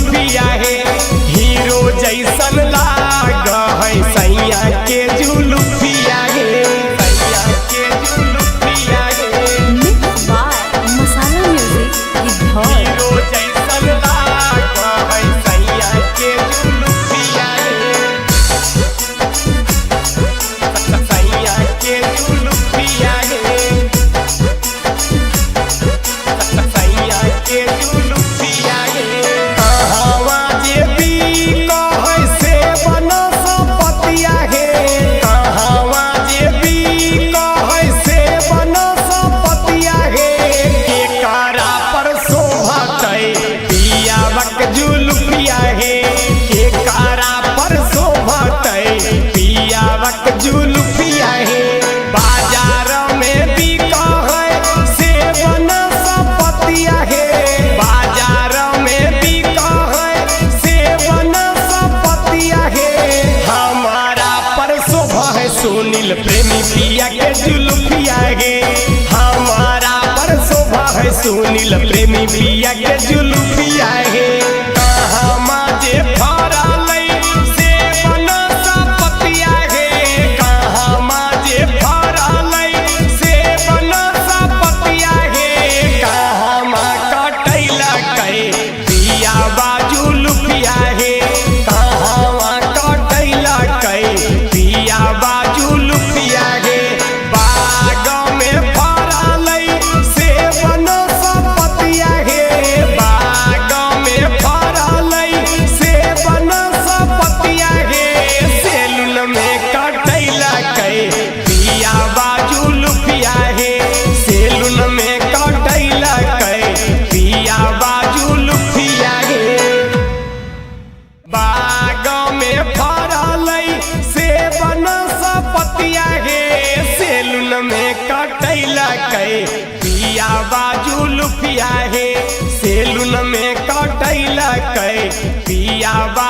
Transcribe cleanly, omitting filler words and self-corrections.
जुलुफिया है हीरो जैसन लाग है सैया के जुलुफिया है सैया के जुलुफिया है mix by masala music hero जैसन लाग है सैया के जुलुफिया है सैया के जुलुफिया है सैया के जुलुफिया है कहवा जे भी कहे से बना संपतिया है कहवा जे भी कहे से बना संपतिया है के कारा पर शोभतै पियावक जुलुफिया है के कारा पर शोभतै पियावक जुलुफिया है बाजार में भी कहे से बना संपतिया है बाजार में भी कहे से बना संपतिया है हमारा पर शोभा है सुनील प्रेमी पिया के जुलुफिया है हमारा पर शोभा है सुनील प्रेमी पिया के जुलुफिया है कहमा जे फरलै से बना संपतिया है कहमा जे फरलै से बना संपतिया है कहमा कटैला कै पियावा जुलुफिया है कहमा कटैला कै पियावा जुलुफिया है बाग में फरलै से बना संपतिया है बाग में फरलै से बना संपतिया है सेलून में कटैला कै पियावा जुलुफिया है सेलून में कटैला कै पियावा जुलुफिया है बाग में फरलै से बना संपतिया है सेलून में कटैला कै पियावा जुलुफिया है सेलून में कटैला कै पियावा